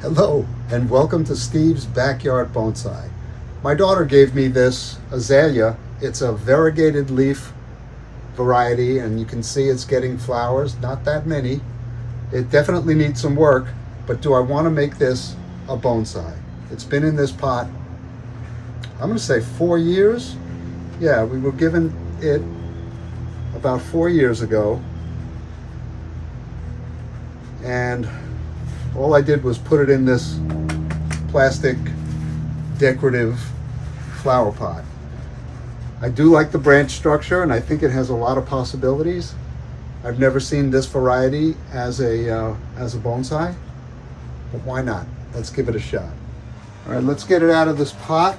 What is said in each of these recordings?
Hello and welcome to Steve's Backyard Bonsai. My daughter gave me this azalea. It's a variegated leaf variety and you can see it's getting flowers, not that many. It definitely needs some work, but do I want to make this a bonsai? It's been in this pot, I'm going to say 4 years. Yeah, we were given it about 4 years ago. And all I did was put it in this plastic decorative flower pot. I do like the branch structure and I think it has a lot of possibilities. I've never seen this variety as a bonsai, but why not? Let's give it a shot. All right, let's get it out of this pot.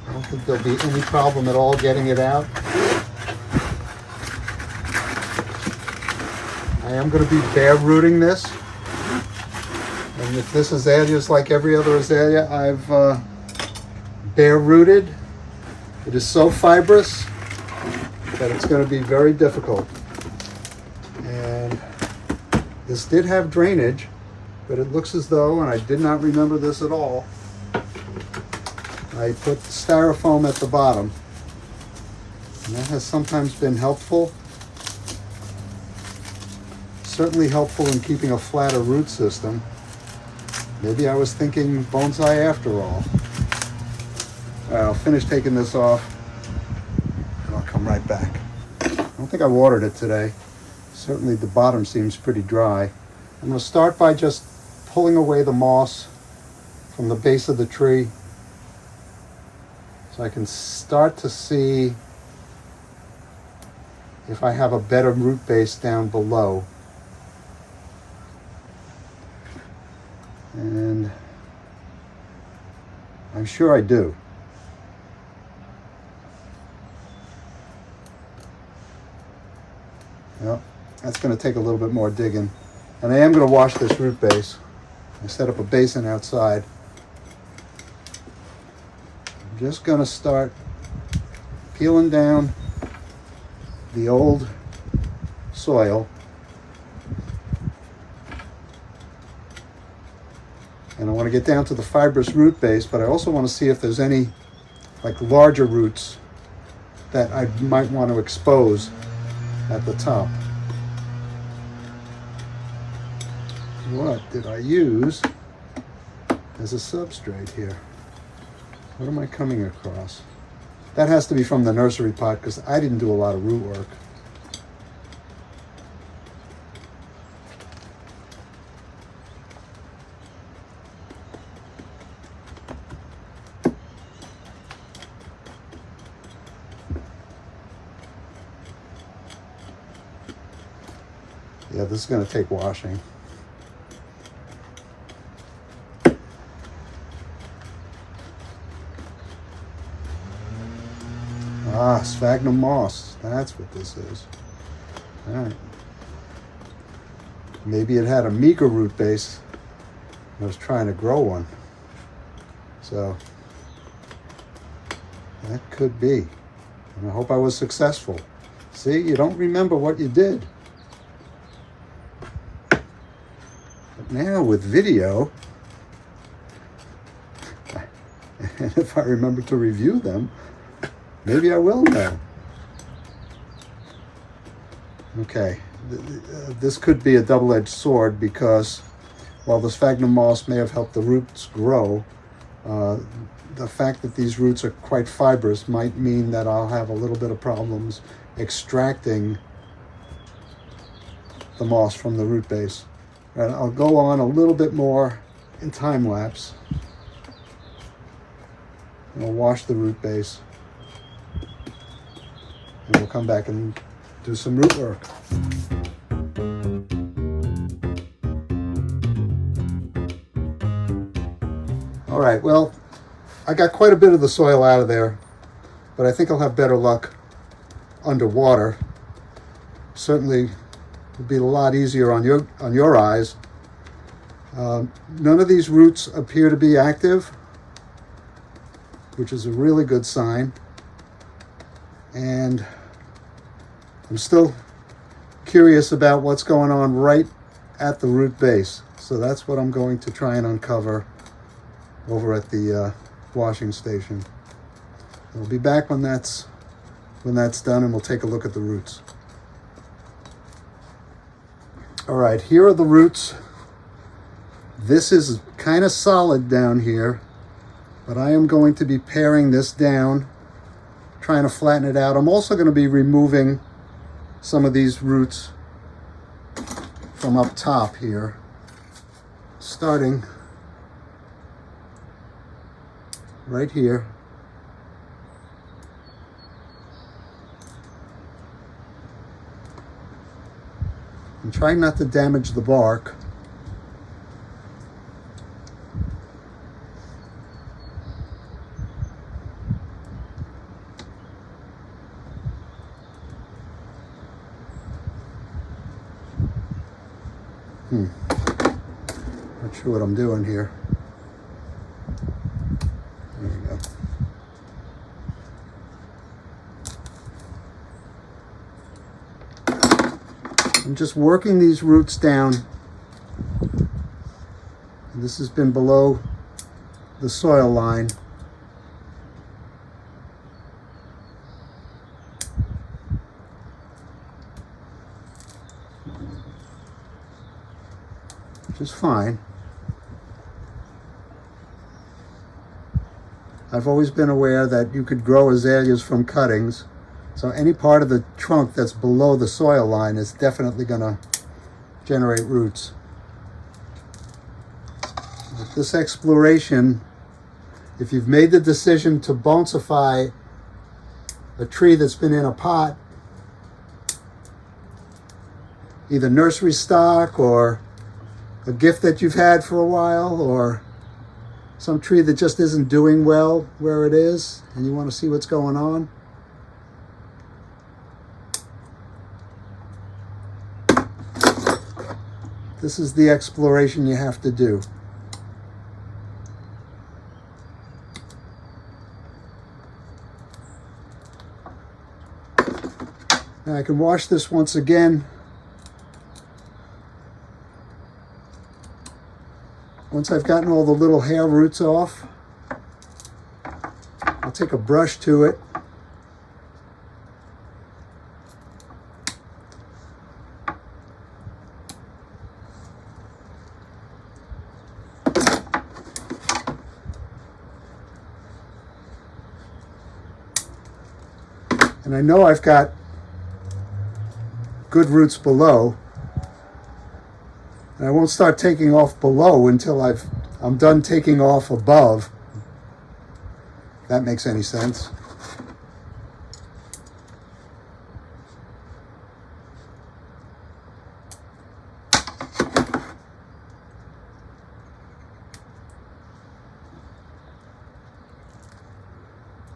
I don't think there'll be any problem at all getting it out. I am going to be bare rooting this, and if this azalea is like every other azalea I've bare rooted, it is so fibrous that it's going to be very difficult. And this did have drainage, but it looks as though, and I did not remember this at all, I put styrofoam at the bottom, and that has sometimes been helpful. Certainly helpful in keeping a flatter root system. Maybe I was thinking bonsai after all. All right, I'll finish taking this off and I'll come right back. I don't think I watered it today. Certainly the bottom seems pretty dry. I'm going to start by just pulling away the moss from the base of the tree so I can start to see if I have a better root base down below. And I'm sure I do. Well, that's going to take a little bit more digging. And I am going to wash this root base. I set up a basin outside. I'm just going to start peeling down the old soil. And I want to get down to the fibrous root base, but I also want to see if there's any like larger roots that I might want to expose at the top. What did I use as a substrate here? What am I coming across? That has to be from the nursery pot because I didn't do a lot of root work. Yeah, this is going to take washing. Ah, sphagnum moss. That's what this is. All right. Maybe it had a meager root base. I was trying to grow one. So that could be. And I hope I was successful. See, you don't remember what you did. Now with video, and if I remember to review them, maybe I will now. Okay, this could be a double-edged sword because while the sphagnum moss may have helped the roots grow, the fact that these roots are quite fibrous might mean that I'll have a little bit of problems extracting the moss from the root base. And I'll go on a little bit more in time lapse. And I'll wash the root base. And we'll come back and do some root work. All right, well, I got quite a bit of the soil out of there, but I think I'll have better luck underwater. Certainly would be a lot easier on your eyes. None of these roots appear to be active, which is a really good sign. And I'm still curious about what's going on right at the root base. So that's what I'm going to try and uncover over at the washing station. We'll be back when that's done, and we'll take a look at the roots. All right, here are the roots. This is kind of solid down here, but I am going to be paring this down, trying to flatten it out. I'm also going to be removing some of these roots from up top here, starting right here. I'm trying not to damage the bark. Not sure what I'm doing here. There we go. I'm just working these roots down. And this has been below the soil line. Which is fine. I've always been aware that you could grow azaleas from cuttings. So any part of the trunk that's below the soil line is definitely going to generate roots. With this exploration, if you've made the decision to bonsify a tree that's been in a pot, either nursery stock or a gift that you've had for a while, or some tree that just isn't doing well where it is and you want to see what's going on, this is the exploration you have to do. Now I can wash this once again. Once I've gotten all the little hair roots off, I'll take a brush to it. And I know I've got good roots below. And I won't start taking off below until I'm done taking off above. If that makes any sense.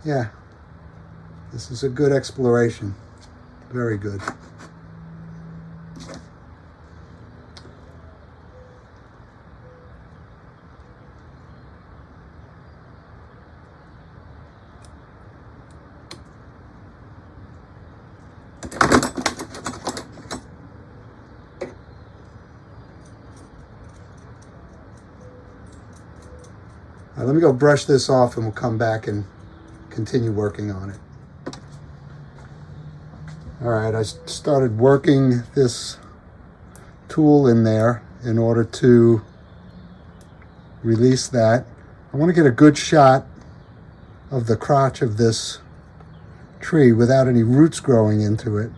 Yeah, this is a good exploration. Very good. Let me go brush this off and we'll come back and continue working on it. All right, I started working this tool in there in order to release that. I want to get a good shot of the crotch of this tree without any roots growing into it.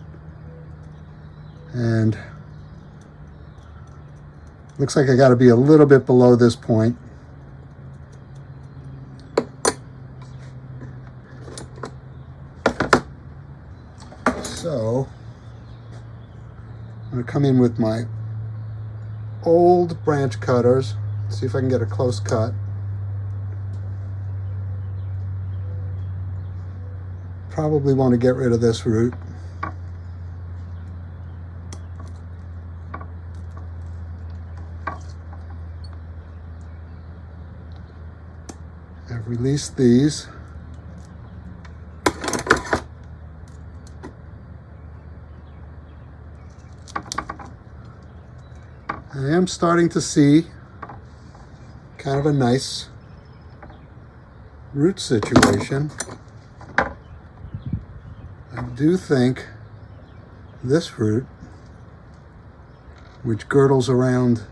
And looks like I got to be a little bit below this point. So I'm going to come in with my old branch cutters, see if I can get a close cut. Probably want to get rid of this root. I've released these. I am starting to see kind of a nice root situation. I do think this root, which girdles around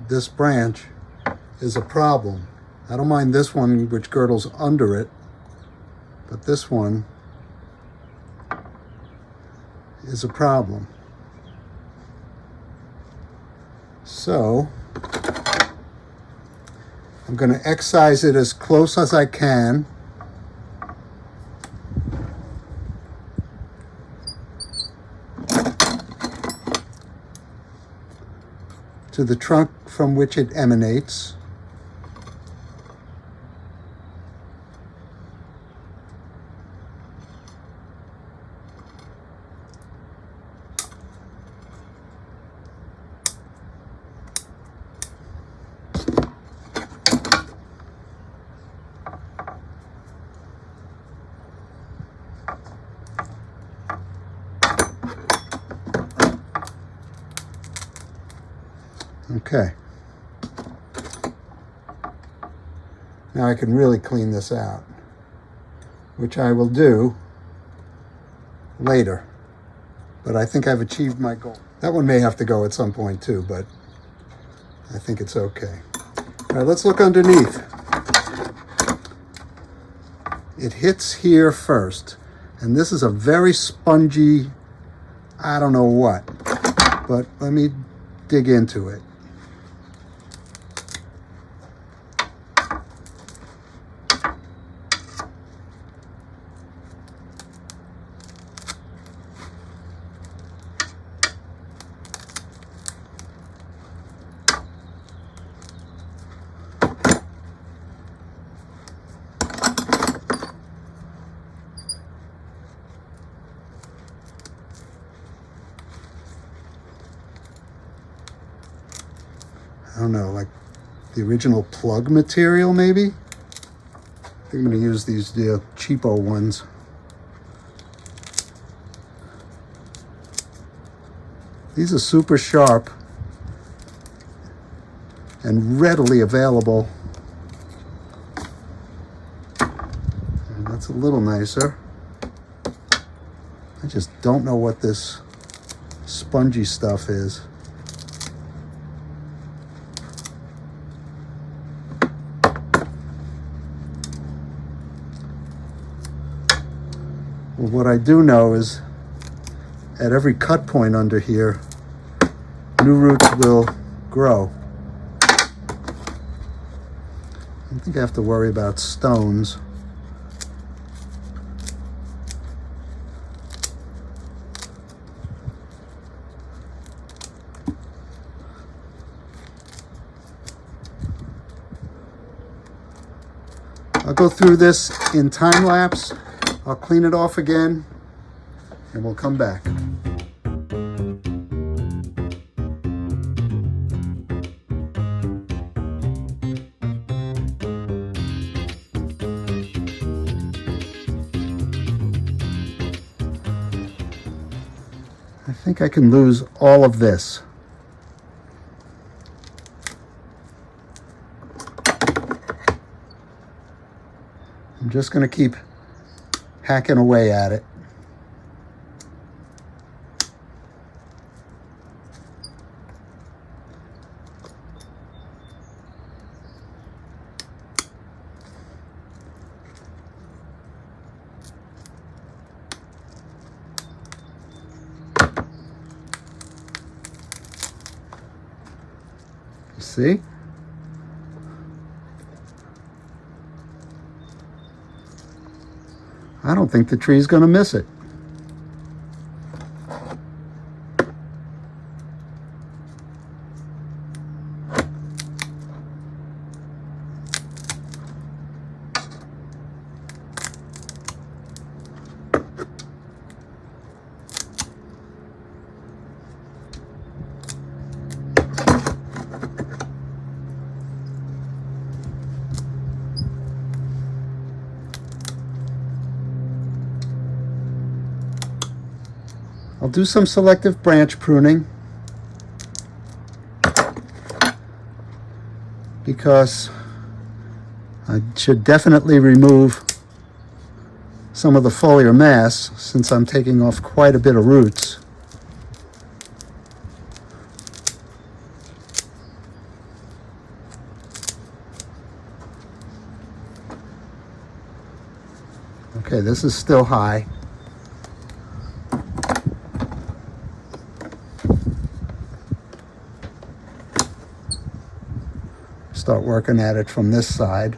this branch, is a problem. I don't mind this one, which girdles under it, but this one is a problem. So I'm going to excise it as close as I can. To the trunk from which it emanates. Okay. Now I can really clean this out, which I will do later. But I think I've achieved my goal. That one may have to go at some point too, but I think it's okay. All right, let's look underneath. It hits here first, and this is a very spongy, I don't know what, but let me dig into it. I don't know, like the original plug material maybe? I think I'm going to use these cheapo ones. These are super sharp and readily available. And that's a little nicer. I just don't know what this spongy stuff is. Well, what I do know is at every cut point under here, new roots will grow. I don't think I have to worry about stones. I'll go through this in time lapse. I'll clean it off again, and we'll come back. I think I can lose all of this. I'm just going to keep hacking away at it. You see? I don't think the tree's going to miss it. I'll do some selective branch pruning. because I should definitely remove some of the foliar mass since I'm taking off quite a bit of roots. Okay, this is still high. Start working at it from this side.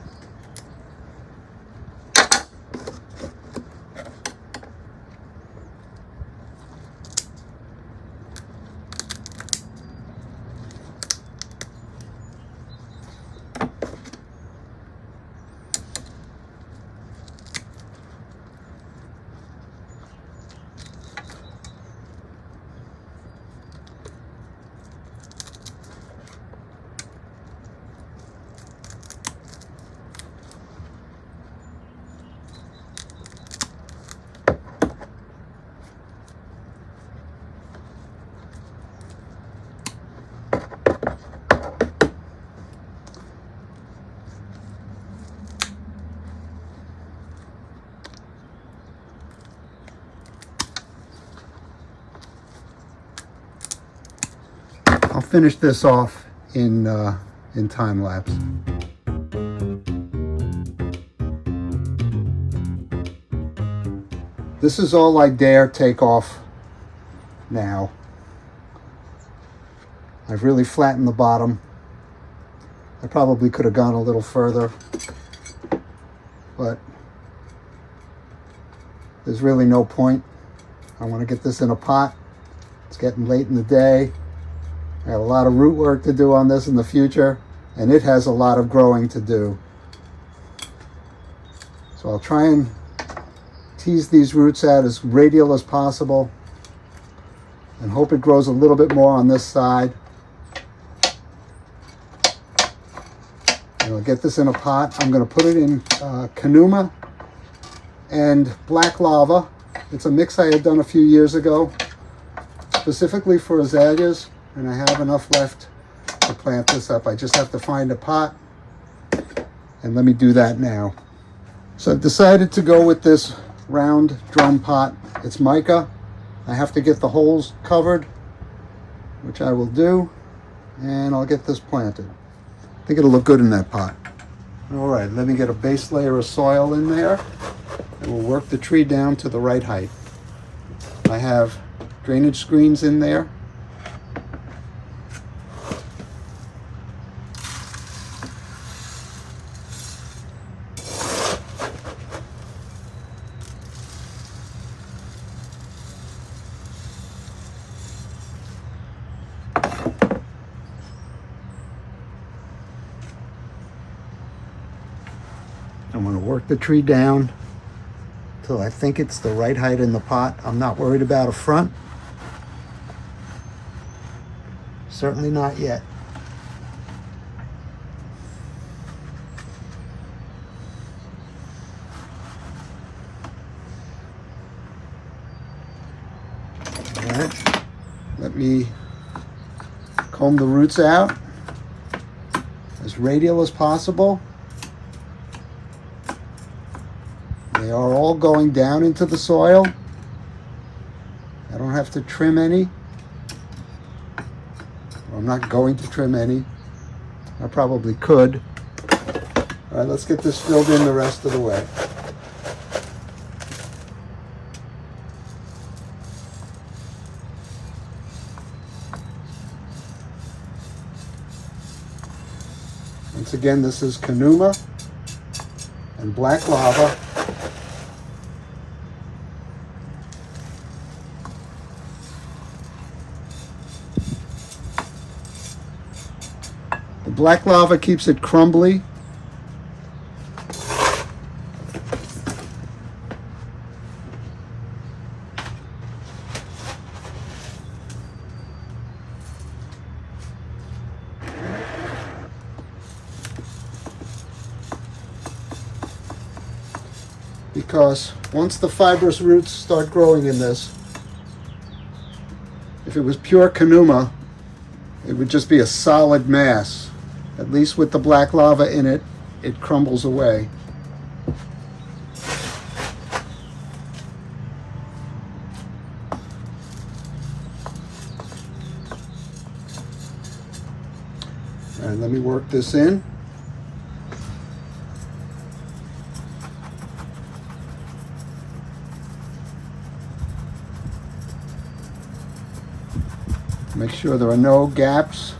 I'll finish this off in time lapse. This is all I dare take off now. I've really flattened the bottom. I probably could have gone a little further, but there's really no point. I want to get this in a pot. It's getting late in the day. I have a lot of root work to do on this in the future, and it has a lot of growing to do. So I'll try and tease these roots out as radial as possible and hope it grows a little bit more on this side. And I'll get this in a pot. I'm going to put it in Kanuma and black lava. It's a mix I had done a few years ago, specifically for azaleas. And I have enough left to plant this up. I just have to find a pot, and let me do that now. So I've decided to go with this round drum pot. It's mica. I have to get the holes covered, which I will do, and I'll get this planted. I think it'll look good in that pot. All right, let me get a base layer of soil in there, and we'll work the tree down to the right height. I have drainage screens in there. I'm going to work the tree down till I think it's the right height in the pot. I'm not worried about a front. Certainly not yet. All right. Let me comb the roots out as radial as possible. They are all going down into the soil. I don't have to trim any. I'm not going to trim any. I probably could. All right, let's get this filled in the rest of the way. Once again, this is Kanuma and black lava. The black lava keeps it crumbly. Because once the fibrous roots start growing in this, if it was pure Kanuma, it would just be a solid mass. At least with the black lava in it, it crumbles away. All right, let me work this in. Make sure there are no gaps.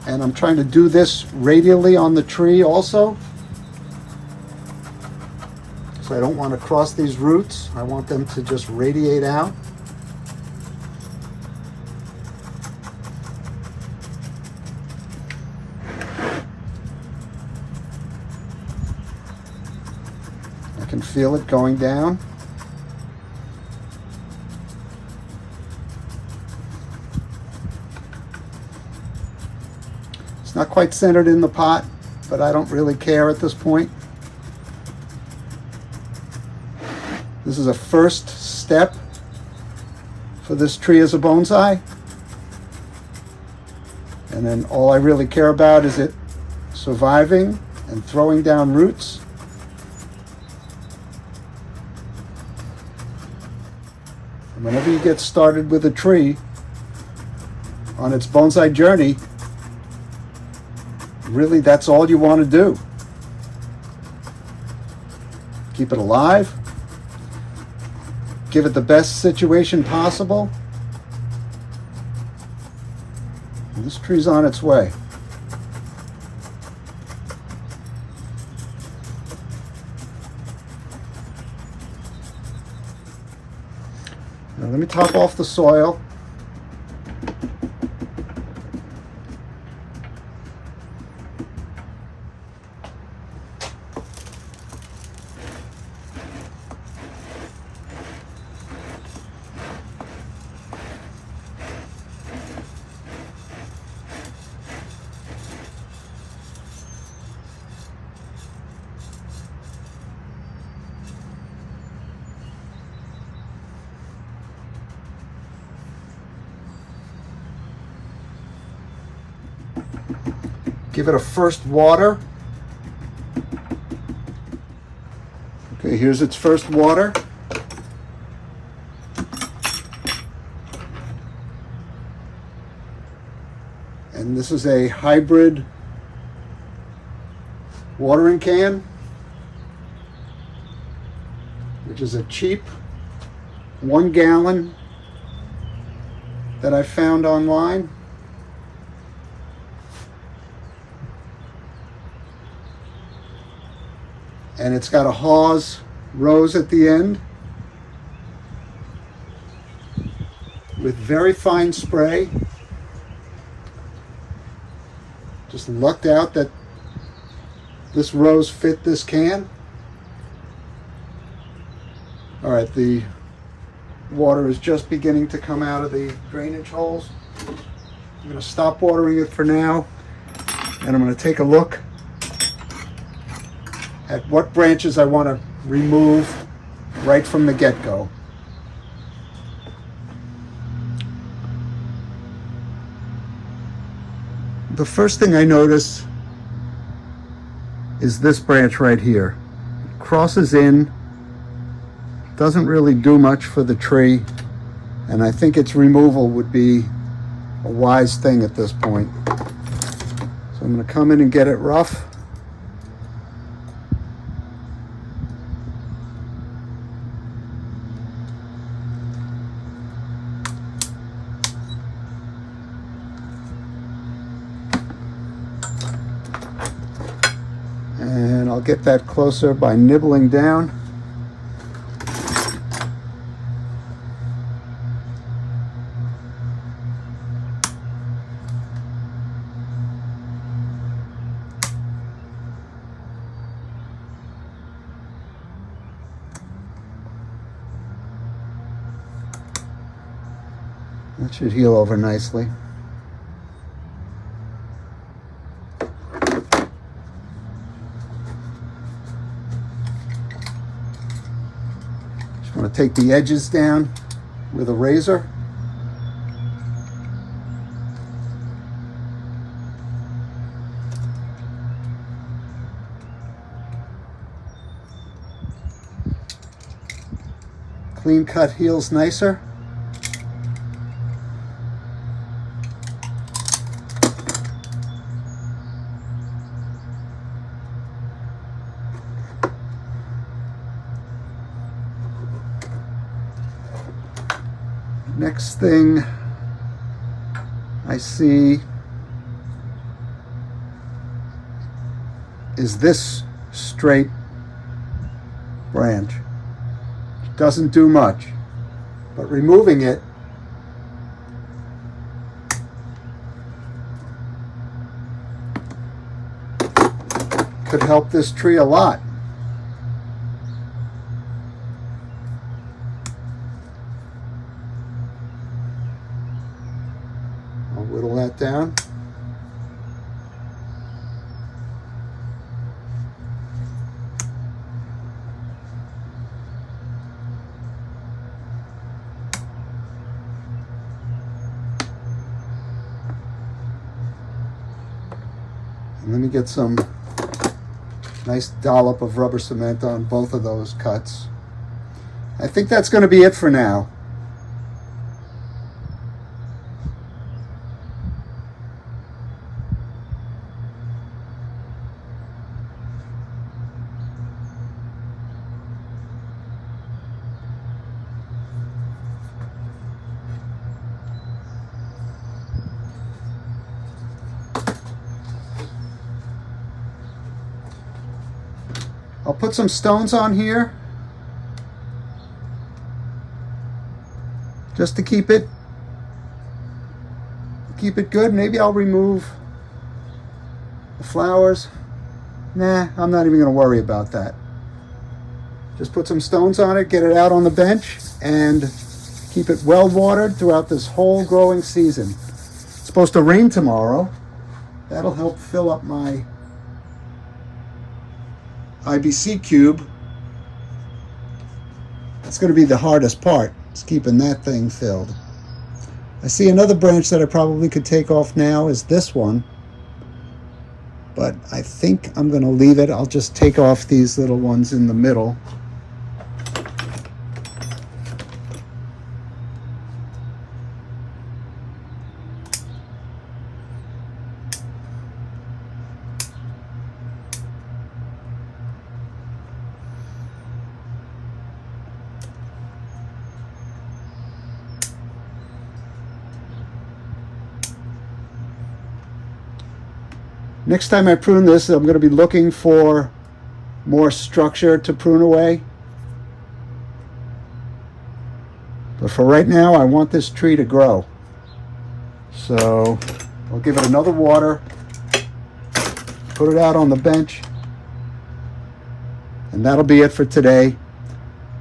And I'm trying to do this radially on the tree also. So I don't want to cross these roots. I want them to just radiate out. I can feel it going down. It's not quite centered in the pot, but I don't really care at this point. This is a first step for this tree as a bonsai. And then all I really care about is it surviving and throwing down roots. And whenever you get started with a tree on its bonsai journey, really that's all you want to do. Keep it alive. Give it the best situation possible. And this tree's on its way. Now let me top off the soil. Give it a first water. Okay, here's its first water. And this is a hybrid watering can, which is a cheap 1 gallon that I found online. And it's got a hawes rose at the end with very fine spray. Just lucked out that this rose fit this can. All right, the water is just beginning to come out of the drainage holes. I'm going to stop watering it for now, and I'm going to take a look at what branches I want to remove right from the get-go. The first thing I notice is this branch right here. It crosses in, doesn't really do much for the tree, and I think its removal would be a wise thing at this point. So I'm going to come in and get it rough. And I'll get that closer by nibbling down. That should heal over nicely. Just want to take the edges down with a razor. Clean cut heals nicer. Next thing I see is this straight branch. It doesn't do much, but removing it could help this tree a lot. I'll whittle that down. And let me get some nice dollop of rubber cement on both of those cuts. I think that's going to be it for now. I'll put some stones on here just to keep it good. Maybe I'll remove the flowers. Nah, I'm not even going to worry about that. Just put some stones on it, get it out on the bench, and keep it well watered throughout this whole growing season. It's supposed to rain tomorrow. That'll help fill up my IBC cube. That's going to be the hardest part. It's keeping that thing filled. I see another branch that I probably could take off now is this one, but I think I'm going to leave it. I'll just take off these little ones in the middle. Next time I prune this, I'm going to be looking for more structure to prune away. But for right now, I want this tree to grow. So I'll give it another water, put it out on the bench, and that'll be it for today.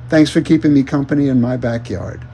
Thanks for keeping me company in my backyard.